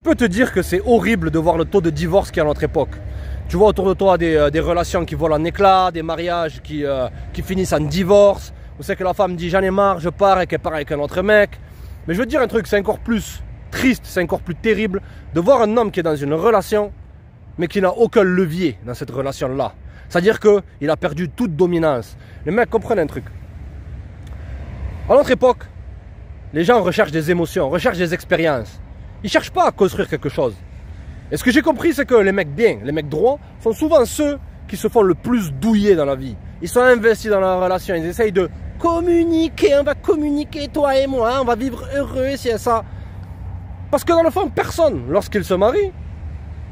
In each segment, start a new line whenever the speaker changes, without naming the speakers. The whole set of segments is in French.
Je peux te dire que c'est horrible de voir le taux de divorce qu'il y a à notre époque. Tu vois autour de toi des relations qui volent en éclats, des mariages qui finissent en divorce. Où c'est que la femme dit j'en ai marre, je pars et qu'elle part avec un autre mec. Mais je veux te dire un truc, c'est encore plus triste, c'est encore plus terrible de voir un homme qui est dans une relation mais qui n'a aucun levier dans cette relation-là. C'est-à-dire qu'il a perdu toute dominance. Les mecs comprennent un truc. À notre époque, les gens recherchent des émotions, recherchent des expériences. Ils ne cherchent pas à construire quelque chose. Et ce que j'ai compris, c'est que les mecs bien, les mecs droits, sont souvent ceux qui se font le plus douiller dans la vie. Ils sont investis dans la relation, ils essayent de communiquer, on va communiquer toi et moi, on va vivre heureux, c'est ça. Parce que dans le fond, personne, lorsqu'il se marie,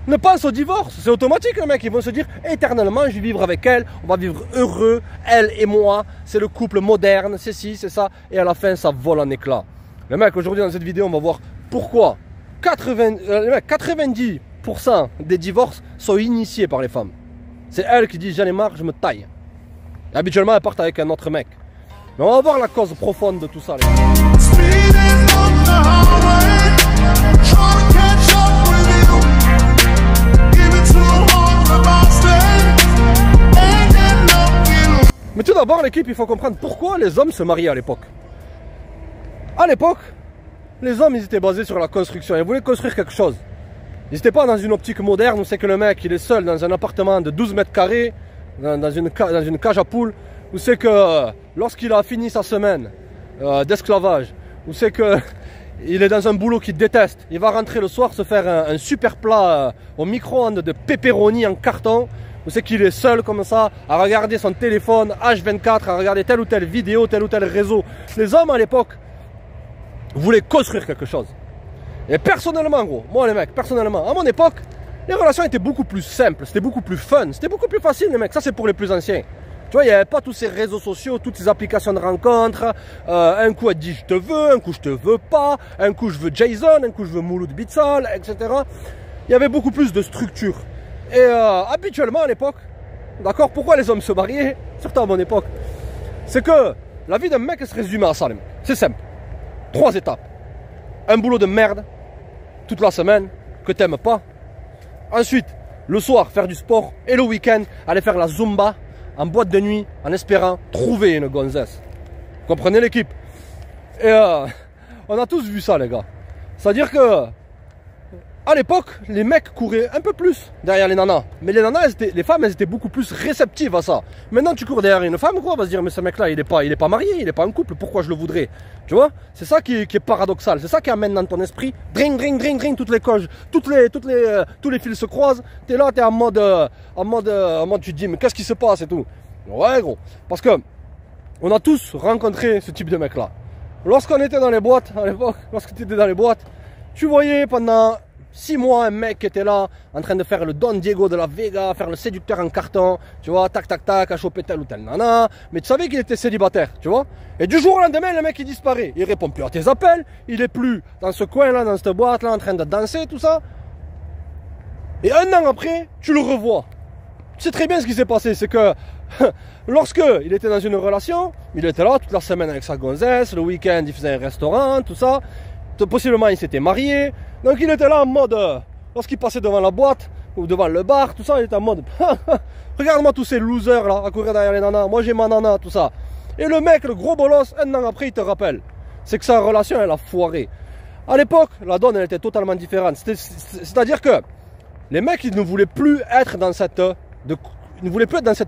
ne pense au divorce. C'est automatique, les mecs, ils vont se dire éternellement, je vais vivre avec elle, on va vivre heureux, elle et moi, c'est le couple moderne, c'est ci, c'est ça, et à la fin, ça vole en éclats. Les mecs, aujourd'hui, dans cette vidéo, on va voir pourquoi 90% des divorces sont initiés par les femmes. C'est elles qui disent j'en ai marre, je me taille. Et habituellement, elles partent avec un autre mec. Mais on va voir la cause profonde de tout ça, les gars. Mais tout d'abord, l'équipe, il faut comprendre pourquoi les hommes se mariaient à l'époque. À l'époque, les hommes, ils étaient basés sur la construction. Ils voulaient construire quelque chose. Ils n'étaient pas dans une optique moderne où c'est que le mec, il est seul dans un appartement de 12 mètres carrés, dans une cage à poules, où c'est que lorsqu'il a fini sa semaine d'esclavage, où c'est que il est dans un boulot qu'il déteste, il va rentrer le soir se faire un super plat au micro-ondes de pepperoni en carton, où c'est qu'il est seul comme ça, à regarder son téléphone H24, à regarder telle ou telle vidéo, tel ou tel réseau. Les hommes à l'époque voulaient construire quelque chose. Et personnellement, gros, moi les mecs, personnellement, à mon époque, les relations étaient beaucoup plus simples, c'était beaucoup plus fun, c'était beaucoup plus facile les mecs, ça c'est pour les plus anciens. Tu vois, il n'y avait pas tous ces réseaux sociaux, toutes ces applications de rencontres, un coup elle dit je te veux, un coup je te veux pas, un coup je veux Jason, un coup je veux Mouloud Bitsal, etc. Il y avait beaucoup plus de structure. Et habituellement à l'époque, d'accord, pourquoi les hommes se mariaient, surtout à mon époque, c'est que la vie d'un mec se résumait à ça les mecs, c'est simple. 3 étapes. Un boulot de merde, toute la semaine, que t'aimes pas. Ensuite, le soir, faire du sport. Et le week-end, aller faire la Zumba en boîte de nuit, en espérant trouver une gonzesse. Vous comprenez l'équipe? Et on a tous vu ça les gars. C'est-à-dire que à l'époque, les mecs couraient un peu plus derrière les nanas. Mais les nanas, les femmes, elles étaient beaucoup plus réceptives à ça. Maintenant, tu cours derrière une femme, quoi, on va se dire, mais ce mec-là, il est pas marié, il est pas en couple, pourquoi je le voudrais? Tu vois? C'est ça qui est paradoxal. C'est ça qui amène dans ton esprit, dring, dring, dring, dring, toutes les coches, tous les fils se croisent. T'es là, t'es en mode, tu te dis, mais qu'est-ce qui se passe et tout? Ouais, gros. Parce que, on a tous rencontré ce type de mec-là. Lorsqu'on était dans les boîtes, à l'époque, lorsque tu étais dans les boîtes, tu voyais pendant 6 mois, un mec qui était là, en train de faire le Don Diego de la Vega, faire le séducteur en carton, tu vois, tac, tac, tac, à choper tel ou tel nana, mais tu savais qu'il était célibataire, tu vois. Et du jour au lendemain, le mec, il disparaît. Il répond plus à tes appels, il est plus dans ce coin-là, dans cette boîte-là, en train de danser, tout ça. Et un an après, tu le revois. Tu sais très bien ce qui s'est passé, c'est que lorsque il était dans une relation, il était là toute la semaine avec sa gonzesse, le week-end, il faisait un restaurant, tout ça. Possiblement, il s'était marié. Donc il était là en mode, lorsqu'il passait devant la boîte ou devant le bar, tout ça, il était en mode, regarde-moi tous ces losers là, à courir derrière les nanas, moi j'ai ma nana, tout ça. Et le mec, le gros bolos, un an après, il te rappelle. C'est que sa relation, elle a foiré. À l'époque, la donne, elle était totalement différente. C'est-à-dire que les mecs, ils ne voulaient plus être dans cette,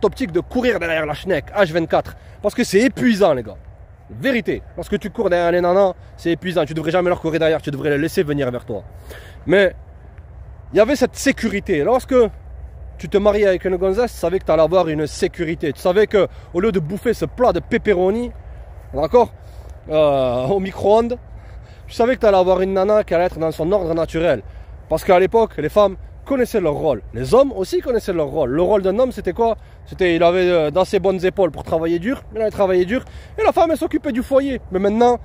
optique de courir derrière la schneck, H24. Parce que c'est épuisant, les gars. Vérité, lorsque tu cours derrière les nanas, c'est épuisant, tu devrais jamais leur courir derrière, tu devrais les laisser venir vers toi. Mais il y avait cette sécurité. Lorsque tu te mariais avec une gonzesse, tu savais que tu allais avoir une sécurité. Tu savais que au lieu de bouffer ce plat de pepperoni, d'accord, au micro-ondes, tu savais que tu allais avoir une nana qui allait être dans son ordre naturel. Parce qu'à l'époque, les femmes connaissaient leur rôle. Les hommes aussi connaissaient leur rôle. Le rôle d'un homme, c'était quoi? C'était, il avait dans ses bonnes épaules pour travailler dur, il allait travailler dur, et la femme, elle s'occupait du foyer. Mais maintenant,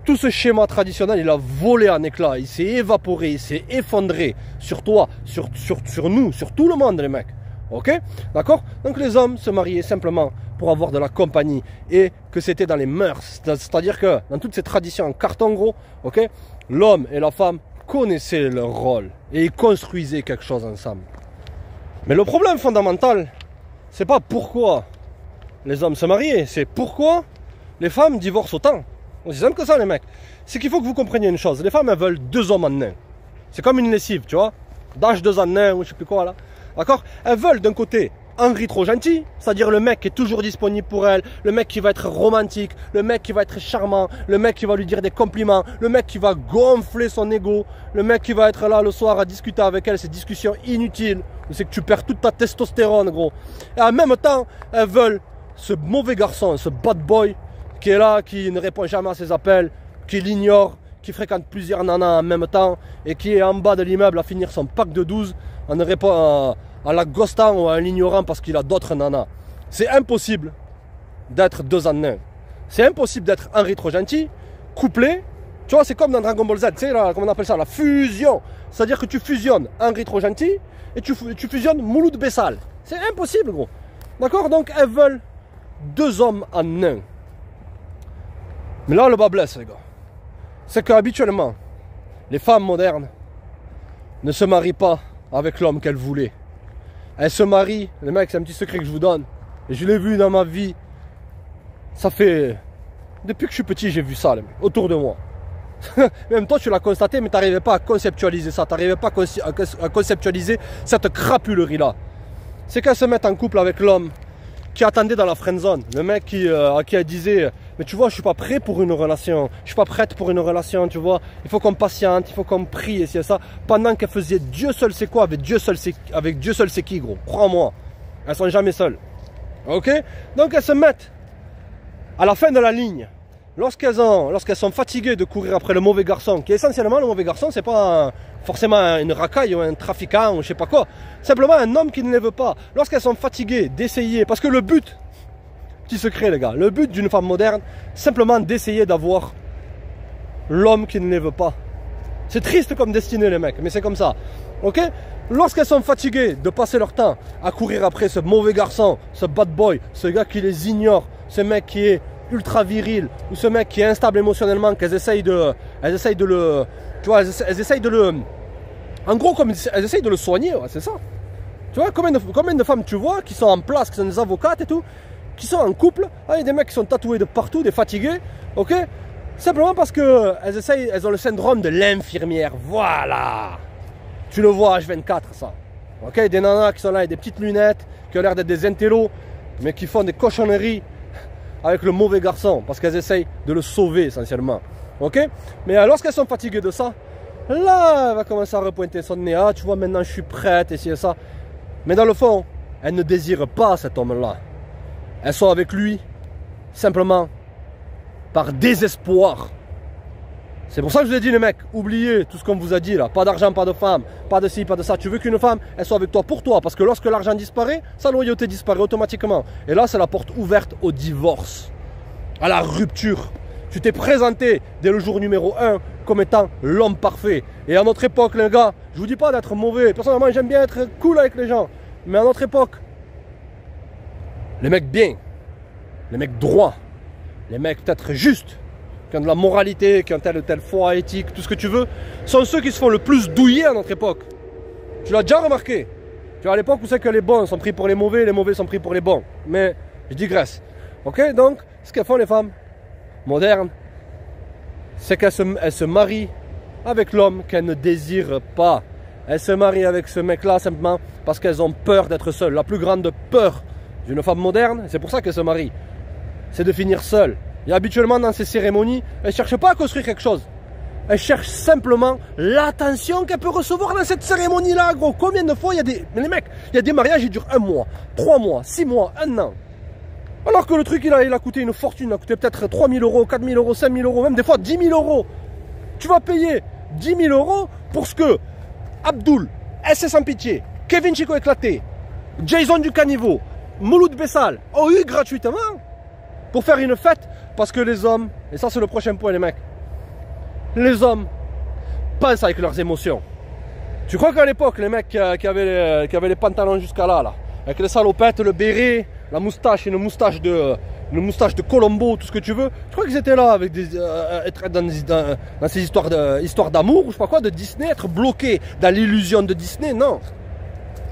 tout ce schéma traditionnel, il a volé en éclats, il s'est évaporé, il s'est effondré sur toi, sur nous, sur tout le monde, les mecs. Ok? D'accord? Donc les hommes se mariaient simplement pour avoir de la compagnie, et que c'était dans les mœurs. C'est-à-dire que dans toutes ces traditions en carton gros, ok, l'homme et la femme connaissaient leur rôle et ils construisaient quelque chose ensemble. Mais le problème fondamental, c'est pas pourquoi les hommes se mariaient, c'est pourquoi les femmes divorcent autant. Aussi simple que ça, les mecs. C'est qu'il faut que vous compreniez une chose, les femmes, elles veulent 2 hommes en un. C'est comme une lessive, tu vois, d'âge 2 en un ou je sais plus quoi là. D'accord? Elles veulent d'un côté Henri trop gentil, c'est-à-dire le mec qui est toujours disponible pour elle, le mec qui va être romantique, le mec qui va être charmant, le mec qui va lui dire des compliments, le mec qui va gonfler son ego, le mec qui va être là le soir à discuter avec elle, ces discussions inutiles, où c'est que tu perds toute ta testostérone, gros. Et en même temps, elles veulent ce mauvais garçon, ce bad boy, qui est là, qui ne répond jamais à ses appels, qui l'ignore, qui fréquente plusieurs nanas en même temps, et qui est en bas de l'immeuble à finir son pack de 12, en ne répondant à la ghostant ou à l'ignorant parce qu'il a d'autres nanas. C'est impossible d'être 2 en 1. C'est impossible d'être Henri trop gentil, couplé. Tu vois, c'est comme dans Dragon Ball Z, tu sais, là, comment on appelle ça, la fusion. C'est-à-dire que tu fusionnes Henri trop gentil et tu fusionnes Mouloud Bessal. C'est impossible, gros. D'accord? Donc, elles veulent 2 hommes en 1. Mais là, le bas blesse, les gars. C'est qu'habituellement, les femmes modernes ne se marient pas avec l'homme qu'elles voulaient. Elles se marient, les mecs, c'est un petit secret que je vous donne. Et je l'ai vu dans ma vie. Ça fait... Depuis que je suis petit, j'ai vu ça, les mecs, autour de moi. Même toi, tu l'as constaté, mais tu n'arrivais pas à conceptualiser ça. Tu n'arrivais pas à conceptualiser cette crapulerie-là. C'est qu'elles se mettent en couple avec l'homme qui attendait dans la friendzone. Le mec qui elle disait, mais tu vois, je suis pas prêt pour une relation. Je suis pas prête pour une relation, tu vois. Il faut qu'on patiente, il faut qu'on prie, et c'est ça. Pendant qu'elle faisait Dieu seul sait quoi, avec Dieu seul sait qui, gros. Crois-moi. Elles sont jamais seules. Ok? Donc elles se mettent à la fin de la ligne. Lorsqu'elles sont fatiguées de courir après le mauvais garçon, qui est essentiellement le mauvais garçon, c'est pas forcément une racaille ou un trafiquant ou je sais pas quoi. Simplement un homme qui ne les veut pas. Lorsqu'elles sont fatiguées d'essayer, parce que le but, petit secret les gars, le but d'une femme moderne, simplement d'essayer d'avoir l'homme qui ne les veut pas. C'est triste comme destinée les mecs, mais c'est comme ça. Ok? Lorsqu'elles sont fatiguées de passer leur temps à courir après ce mauvais garçon, ce bad boy, ce gars qui les ignore, ce mec qui est ultra viril, ou ce mec qui est instable émotionnellement, qu'elles essayent de le, tu vois, elles essayent de le, en gros, comme elles essayent de le soigner, ouais, c'est ça. Tu vois, combien de femmes tu vois qui sont en place, qui sont des avocates et tout, qui sont en couple, il y a des mecs qui sont tatoués de partout, des fatigués, ok, simplement parce que elles ont le syndrome de l'infirmière, voilà. Tu le vois H24 ça, ok, des nanas qui sont là avec des petites lunettes, qui ont l'air d'être des intellos, mais qui font des cochonneries avec le mauvais garçon, parce qu'elles essayent de le sauver essentiellement. Ok? Mais lorsqu'elles sont fatiguées de ça, là, elle va commencer à repointer son nez. Ah, tu vois, maintenant je suis prête, et ça. Mais dans le fond, elles ne désirent pas cet homme-là. Elles sont avec lui simplement par désespoir. C'est pour ça que je vous ai dit, les mecs, oubliez tout ce qu'on vous a dit là. Pas d'argent, pas de femme, pas de ci, pas de ça. Tu veux qu'une femme, elle soit avec toi pour toi. Parce que lorsque l'argent disparaît, sa loyauté disparaît automatiquement. Et là, c'est la porte ouverte au divorce, à la rupture. Tu t'es présenté dès le jour numéro 1 comme étant l'homme parfait. Et à notre époque, les gars, je vous dis pas d'être mauvais. Personnellement, j'aime bien être cool avec les gens. Mais à notre époque, les mecs bien, les mecs droits, les mecs peut-être justes, qui ont de la moralité, qui ont telle ou telle foi, éthique, tout ce que tu veux, sont ceux qui se font le plus douiller à notre époque. Tu l'as déjà remarqué. Tu vois, à l'époque où c'est que les bons sont pris pour les mauvais sont pris pour les bons. Mais je digresse. Ok? Donc, ce qu'elles font les femmes modernes, c'est qu'elles se marient avec l'homme qu'elles ne désirent pas. Elles se marient avec ce mec-là simplement parce qu'elles ont peur d'être seules. La plus grande peur d'une femme moderne, c'est pour ça qu'elle se marie, c'est de finir seule. Et habituellement dans ces cérémonies, elle ne cherche pas à construire quelque chose. Elle cherche simplement l'attention qu'elle peut recevoir dans cette cérémonie-là, gros. Combien de fois il y a des... Mais les mecs, il y a des mariages qui durent 1 mois, 3 mois, 6 mois, 1 an. Alors que le truc, il a coûté une fortune, il a coûté peut-être 3 000 euros, 4 000 euros, 5 000 euros, même des fois 10 000 euros. Tu vas payer 10 000 euros pour ce que Abdul, SS Sans Pitié, Kevin Chico Éclaté, Jason du Caniveau, Mouloud Bessal ont eu gratuitement pour faire une fête. Parce que les hommes, et ça c'est le prochain point les mecs, les hommes pensent avec leurs émotions. Tu crois qu'à l'époque, les mecs qui avaient les pantalons jusqu'à là, avec les salopettes, le béret, la moustache, une moustache de une moustache de Colombo, tout ce que tu veux. Je crois qu'ils étaient là avec des, être dans ces histoires d'amour ou je sais pas quoi, de Disney, être bloqué dans l'illusion de Disney. Non.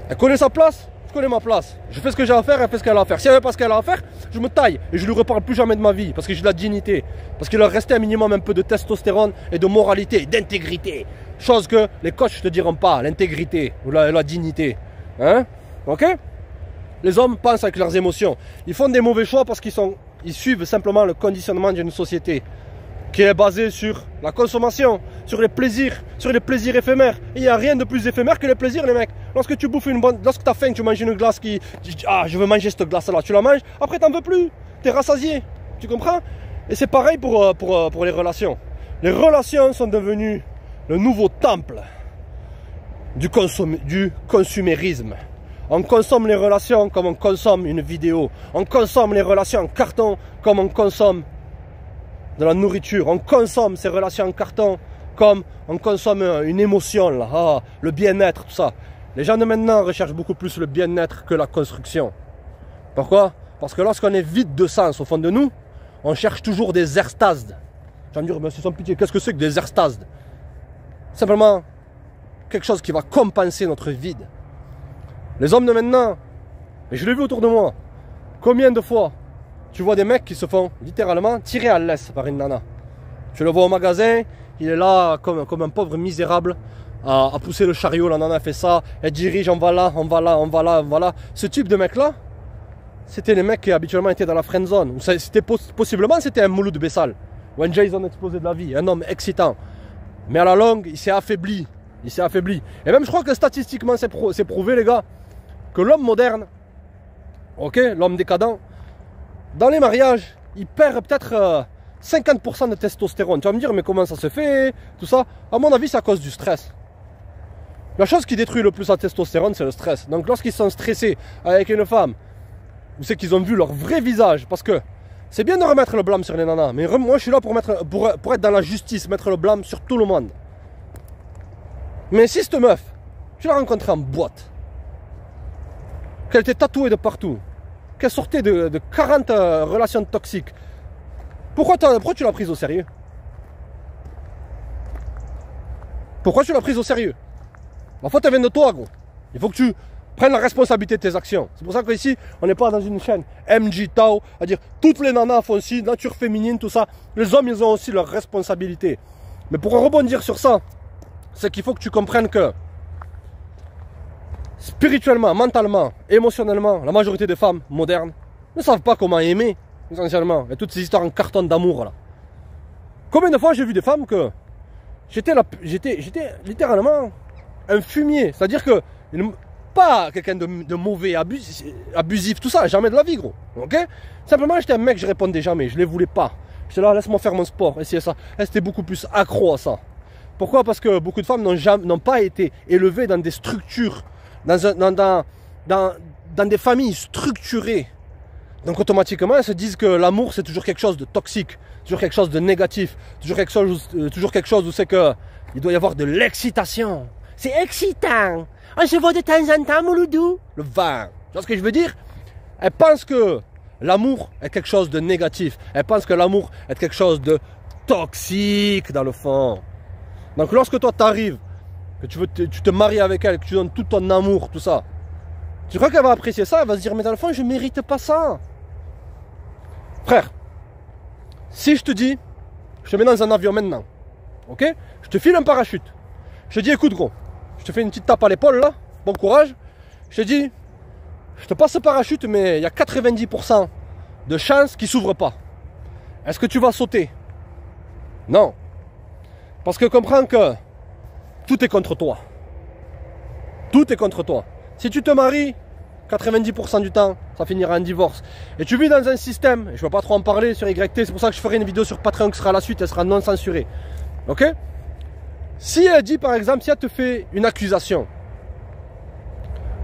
Elle connaît sa place, je connais ma place. Je fais ce que j'ai à faire, elle fait ce qu'elle a à faire. Si elle veut pas ce qu'elle a à faire, je me taille et je lui reparle plus jamais de ma vie parce que j'ai de la dignité. Parce qu'il leur restait un minimum un peu de testostérone et de moralité et d'intégrité. Chose que les coachs ne te diront pas, l'intégrité ou la dignité. Hein? Ok? Les hommes pensent avec leurs émotions. Ils font des mauvais choix parce qu'ils suivent simplement le conditionnement d'une société qui est basée sur la consommation, sur les plaisirs éphémères. Et il n'y a rien de plus éphémère que les plaisirs, les mecs. Lorsque tu bouffes lorsque tu as faim, tu manges une glace qui... Ah, je veux manger cette glace-là. Tu la manges, après tu n'en veux plus. Tu es rassasié. Tu comprends? Et c'est pareil pour les relations. Les relations sont devenues le nouveau temple du consumérisme. On consomme les relations comme on consomme une vidéo. On consomme les relations en carton comme on consomme de la nourriture. On consomme ces relations en carton comme on consomme une émotion, là. Ah, le bien-être, tout ça. Les gens de maintenant recherchent beaucoup plus le bien-être que la construction. Pourquoi? Parce que lorsqu'on est vide de sens au fond de nous, on cherche toujours des extases. J'ai envie de dire, mais c'est sans pitié, qu'est-ce que c'est que des extases? Simplement quelque chose qui va compenser notre vide. Les hommes de maintenant, et je l'ai vu autour de moi, combien de fois tu vois des mecs qui se font littéralement tirer à l'aise par une nana. Tu le vois au magasin, il est là comme un pauvre misérable à pousser le chariot, la nana fait ça, elle dirige, on va là, on va là, on va là, on va là. Ce type de mec là, c'était les mecs qui habituellement étaient dans la friend zone. Possiblement c'était un Mouloud Bessal, ou un Jason explosé de la vie, un homme excitant. Mais à la longue, il s'est affaibli. Il s'est affaibli. Et même je crois que statistiquement c'est prouvé les gars, que l'homme moderne, ok, l'homme décadent, dans les mariages, il perd peut-être 50% de testostérone. Tu vas me dire, mais comment ça se fait? Tout ça, à mon avis, c'est à cause du stress. La chose qui détruit le plus la testostérone, c'est le stress. Donc lorsqu'ils sont stressés avec une femme, ou c'est qu'ils ont vu leur vrai visage, parce que c'est bien de remettre le blâme sur les nanas, mais moi je suis là pour être dans la justice, mettre le blâme sur tout le monde. Mais si cette meuf, tu l'as rencontrée en boîte, qu'elle était tatouée de partout, qu'elle sortait de 40 relations toxiques, pourquoi tu l'as prise au sérieux? Pourquoi tu l'as prise au sérieux? La faute elle vient de toi, gros. Il faut que tu prennes la responsabilité de tes actions. C'est pour ça qu'ici, on n'est pas dans une chaîne MJ Tao, à dire toutes les nanas font ci, nature féminine, tout ça. Les hommes, ils ont aussi leurs responsabilités. Mais pour rebondir sur ça, c'est qu'il faut que tu comprennes que spirituellement, mentalement, émotionnellement, la majorité des femmes modernes ne savent pas comment aimer, essentiellement. Et toutes ces histoires en carton d'amour là. Combien de fois j'ai vu des femmes que j'étais littéralement un fumier. C'est-à-dire que pas quelqu'un de mauvais, abusif, tout ça, jamais de la vie, gros. Ok? Simplement, j'étais un mec, je répondais jamais, je les voulais pas. J'étais là, laisse-moi faire mon sport, essayer ça. Elles étaient beaucoup plus accro à ça. Pourquoi? Parce que beaucoup de femmes n'ont pas été élevées dans des structures, dans des familles structurées. Donc automatiquement, elles se disent que l'amour, c'est toujours quelque chose de toxique, toujours quelque chose de négatif, toujours quelque chose où c'est que il doit y avoir de l'excitation. C'est excitant. On se voit de temps en temps, Mouloudou. Le vin. Tu vois ce que je veux dire? Elles pensent que l'amour est quelque chose de négatif. Elles pensent que l'amour est quelque chose de toxique dans le fond. Donc lorsque toi t'arrives, que tu te maries avec elle, que tu donnes tout ton amour, tout ça, tu crois qu'elle va apprécier ça? Elle va se dire, mais dans le fond, je mérite pas ça. Frère, si je te dis, je te mets dans un avion maintenant, ok? Je te file un parachute. Je te dis, écoute gros, je te fais une petite tape à l'épaule là, bon courage. Je te dis, je te passe ce parachute, mais il y a 90% de chances qu'il ne s'ouvre pas. Est-ce que tu vas sauter? Non. Parce que comprends que tout est contre toi. Tout est contre toi. Si tu te maries, 90% du temps, ça finira en divorce. Et tu vis dans un système, et je ne vais pas trop en parler sur YT, c'est pour ça que je ferai une vidéo sur Patreon qui sera la suite, elle sera non censurée. Ok? Si elle dit par exemple, si elle te fait une accusation,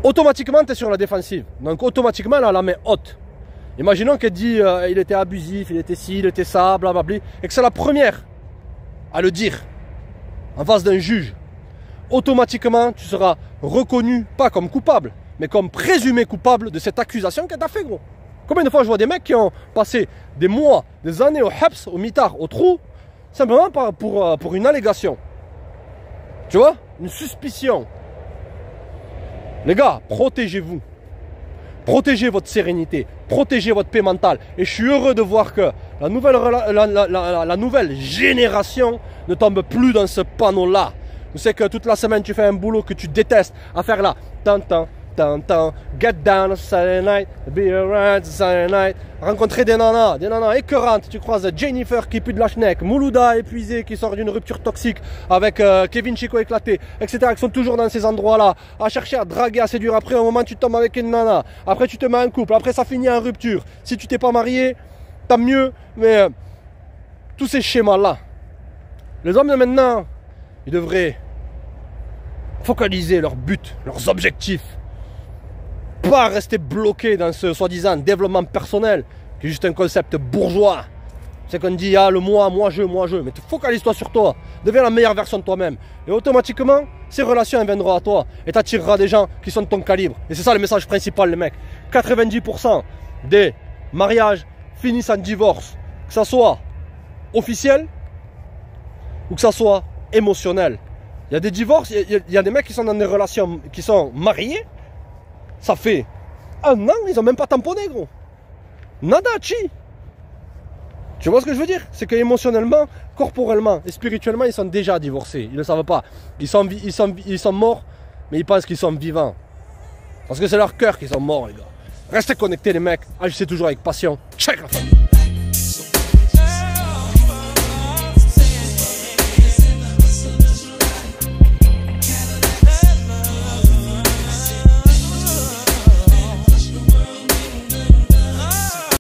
automatiquement tu es sur la défensive. Donc automatiquement elle a la main haute. Imaginons qu'elle dit il était abusif, il était ci, il était ça, blablabla, et que c'est la première à le dire en face d'un juge. Automatiquement tu seras reconnu pas comme coupable, mais comme présumé coupable de cette accusation qu'elle t'a fait, gros. Combien de fois je vois des mecs qui ont passé des mois, des années au Habs, au mitard, au trou, simplement pour une allégation. Tu vois? Une suspicion. Les gars, protégez-vous. Protégez votre sérénité. Protégez votre paix mentale. Et je suis heureux de voir que la nouvelle génération ne tombe plus dans ce panneau-là. Tu sais que toute la semaine, tu fais un boulot que tu détestes à faire là. Get down Saturday night, be around Saturday night. Rencontrer des nanas écœurantes. Tu croises Jennifer qui pue de la schneck, Moulouda épuisé qui sort d'une rupture toxique avec Kevin Chico éclaté, etc. qui sont toujours dans ces endroits-là, à chercher à draguer, à séduire. Après, un moment, tu tombes avec une nana. Après, tu te mets en couple. Après, ça finit en rupture. Si tu t'es pas marié, tant mieux. Mais tous ces schémas-là, les hommes de maintenant, ils devraient focaliser leurs buts, leurs objectifs. Pas rester bloqué dans ce soi-disant développement personnel, qui est juste un concept bourgeois. C'est qu'on dit, ah le moi je. Mais focalise-toi sur toi. Deviens la meilleure version de toi-même. Et automatiquement, ces relations elles viendront à toi. Et tu attireras des gens qui sont de ton calibre. Et c'est ça le message principal, les mecs. 90% des mariages finissent en divorce. Que ça soit officiel ou que ça soit émotionnel. Il y a des divorces, il y a des mecs qui sont dans des relations, qui sont mariés. Ça fait un an, ils ont même pas tamponné, gros. Nadachi. Tu vois ce que je veux dire? C'est qu'émotionnellement, corporellement et spirituellement, ils sont déjà divorcés. Ils ne le savent pas. Ils sont morts, mais ils pensent qu'ils sont vivants. Parce que c'est leur cœur qu'ils sont morts, les gars. Restez connectés, les mecs. Agissez toujours avec passion. Check la famille.